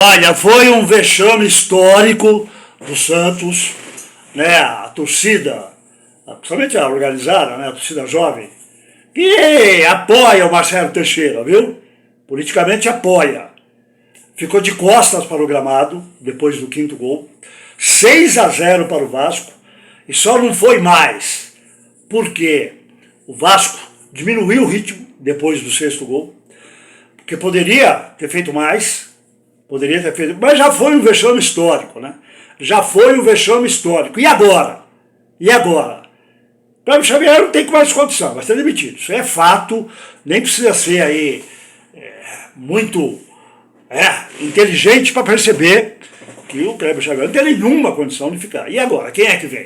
Olha, foi um vexame histórico do Santos, né? A torcida, principalmente a organizada, né? A torcida jovem, que apoia o Marcelo Teixeira, viu? Politicamente apoia. Ficou de costas para o gramado, depois do quinto gol. 6-0 para o Vasco. E só não foi mais, porque o Vasco diminuiu o ritmo depois do sexto gol, porque poderia ter feito mais, mas já foi um vexame histórico, né? Já foi um vexame histórico. E agora? E agora? Cláudio Xavier não tem mais condição, vai ser demitido. Isso é fato, nem precisa ser aí muito inteligente para perceber que o Cláudio Xavier não tem nenhuma condição de ficar. E agora? Quem é que vem?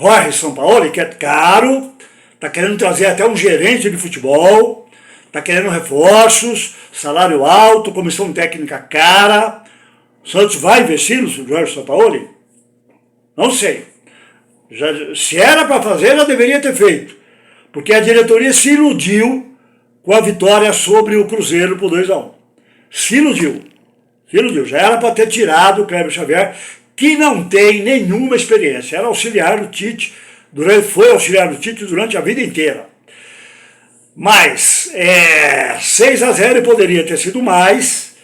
Jorge Sampaoli, que é caro, está querendo trazer até um gerente de futebol, está querendo reforços, salário alto, comissão técnica cara. O Santos vai investir no Jorge Sampaoli? Não sei. Se era para fazer, já deveria ter feito. Porque a diretoria se iludiu com a vitória sobre o Cruzeiro por 2-1. Se iludiu. Já era para ter tirado o Cléber Xavier, que não tem nenhuma experiência. Era auxiliar do Tite, foi auxiliar do Tite durante a vida inteira. Mas 6-0 poderia ter sido mais.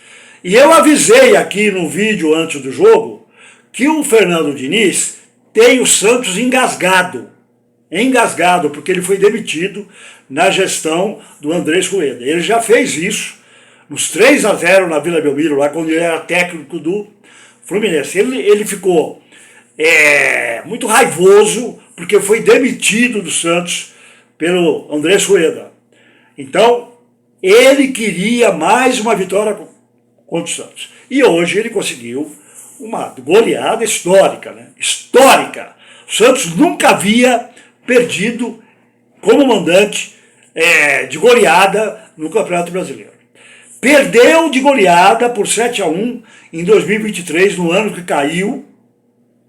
E eu avisei aqui no vídeo antes do jogo que o Fernando Diniz tem o Santos engasgado, porque ele foi demitido na gestão do Andrés Rueda. Ele já fez isso nos 3-0 na Vila Belmiro, lá quando ele era técnico do Fluminense. Ele ficou muito raivoso porque foi demitido do Santos pelo Andrés Rueda. Então, ele queria mais uma vitória contra o Santos. E hoje ele conseguiu uma goleada histórica, né? Histórica. O Santos nunca havia perdido como mandante de goleada no Campeonato Brasileiro. Perdeu de goleada por 7-1 em 2023, no ano que caiu.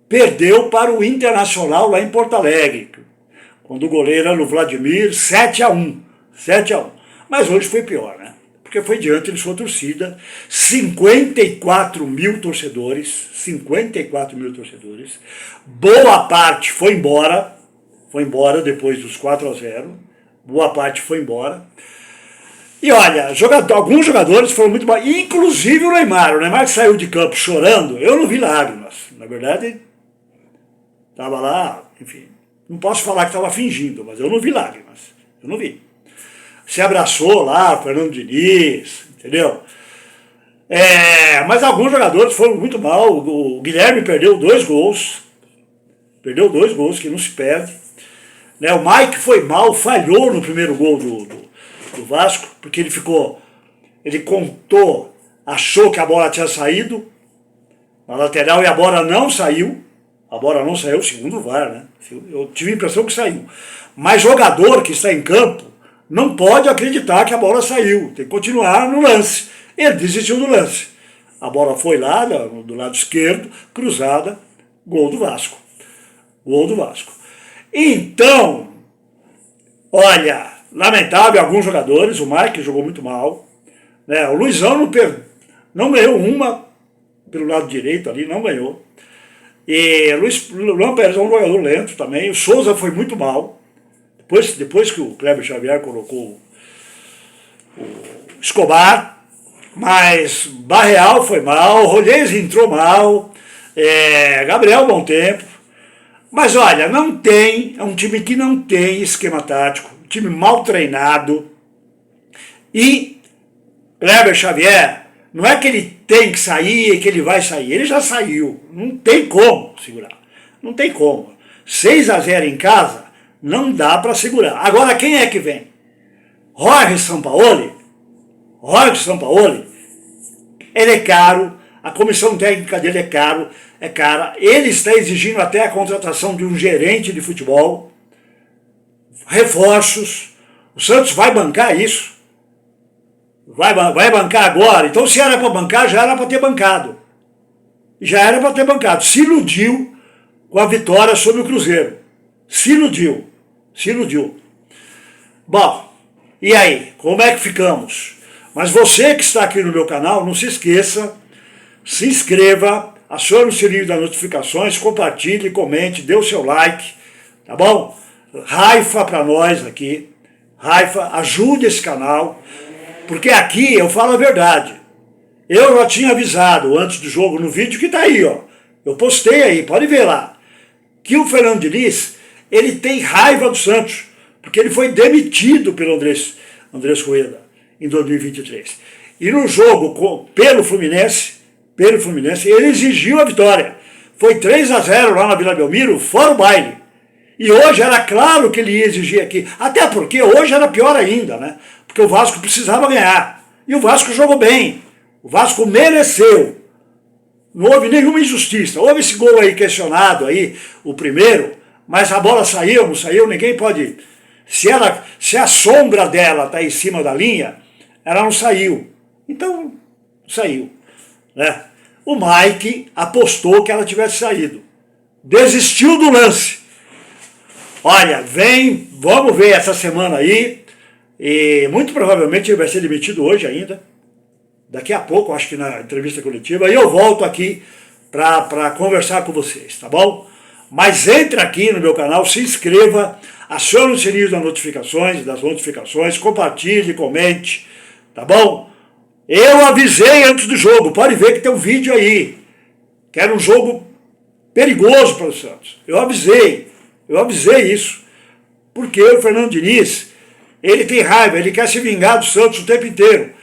Perdeu para o Internacional lá em Porto Alegre, quando o goleiro era o Vladimir, 7-1. Mas hoje foi pior, né? Porque foi diante de sua torcida, 54 mil torcedores, boa parte foi embora depois dos 4-0, boa parte foi embora. E olha, alguns jogadores foram muito mal, inclusive o Neymar que saiu de campo chorando, eu não vi lágrimas, na verdade, estava lá, enfim, não posso falar que estava fingindo, mas eu não vi lágrimas, eu não vi. Se abraçou lá, Fernando Diniz, entendeu? Mas alguns jogadores foram muito mal. O Guilherme perdeu 2 gols. Que não se perde. Né? O Mike foi mal, falhou no primeiro gol do Vasco, porque ele contou, achou que a bola tinha saído na lateral e a bola não saiu. Segundo o VAR, né? Eu tive a impressão que saiu. Mas jogador que está em campo não pode acreditar que a bola saiu, tem que continuar no lance. Ele desistiu do lance. A bola foi lá, do lado esquerdo, cruzada, gol do Vasco. Então, olha, lamentável alguns jogadores, o Mike jogou muito mal, né? O Luizão não ganhou uma pelo lado direito ali, não ganhou. E o Luan Pérez é um jogador lento também, o Souza foi muito mal. Depois que o Cléber Xavier colocou o Escobar, mas Barreal foi mal, Rolês entrou mal, Gabriel bom tempo. Mas olha, é um time que não tem esquema tático, um time mal treinado. E Cléber Xavier, não é que ele tem que sair e que ele vai sair, ele já saiu, não tem como segurar, não tem como. 6-0 em casa, não dá para segurar. Agora, quem é que vem? Jorge Sampaoli, ele é caro, a comissão técnica dele é cara, ele está exigindo até a contratação de um gerente de futebol, reforços, o Santos vai bancar isso, vai bancar agora. Então, se era para bancar, já era para ter bancado, se iludiu com a vitória sobre o Cruzeiro, se iludiu. Bom, e aí, como é que ficamos? Mas você que está aqui no meu canal, não se esqueça se inscreva, acione o sininho das notificações, compartilhe, comente, dê o seu like, tá bom? Raifa para nós aqui, Raifa, ajude esse canal, porque aqui eu falo a verdade. Eu já tinha avisado antes do jogo no vídeo que tá aí, ó. Eu postei aí, pode ver lá. Que o Fernando Diniz, ele tem raiva do Santos, porque ele foi demitido pelo Andrés Rueda em 2023. E no jogo pelo Fluminense, ele exigiu a vitória. Foi 3-0 lá na Vila Belmiro, fora o baile. E hoje era claro que ele ia exigir aqui. Até porque hoje era pior ainda, né? Porque o Vasco precisava ganhar. E o Vasco jogou bem. O Vasco mereceu. Não houve nenhuma injustiça. Houve esse gol aí questionado aí, o primeiro, mas a bola saiu, não saiu, ninguém pode... Se a sombra dela está em cima da linha, ela não saiu. Então, saiu. Né? O Mike apostou que ela tivesse saído. Desistiu do lance. Olha, vamos ver essa semana aí, e muito provavelmente ele vai ser demitido hoje ainda. Daqui a pouco, acho que na entrevista coletiva, e eu volto aqui para conversar com vocês, tá bom? Mas entre aqui no meu canal, se inscreva, acione o sininho das notificações, compartilhe, comente, tá bom? Eu avisei antes do jogo, pode ver que tem um vídeo aí, que era um jogo perigoso para o Santos. Eu avisei isso, porque o Fernando Diniz, ele tem raiva, ele quer se vingar do Santos o tempo inteiro.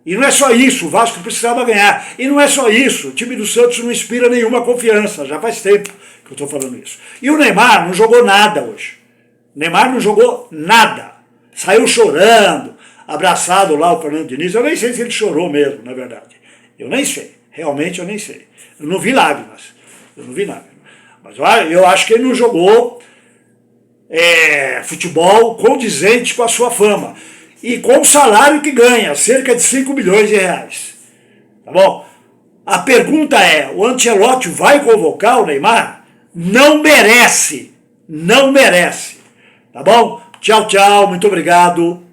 E não é só isso, o Vasco precisava ganhar. E não é só isso, o time do Santos não inspira nenhuma confiança, já faz tempo que eu estou falando isso. E o Neymar não jogou nada hoje. O Neymar não jogou nada. Saiu chorando, abraçado lá o Fernando Diniz. Eu nem sei se ele chorou mesmo, na verdade. Eu nem sei, realmente eu nem sei. Eu não vi lágrimas, Mas eu acho que ele não jogou futebol condizente com a sua fama. E com o salário que ganha, cerca de 5 milhões de reais. Tá bom? A pergunta é, o Ancelotti vai convocar o Neymar? Não merece. Tá bom? Tchau, tchau, muito obrigado.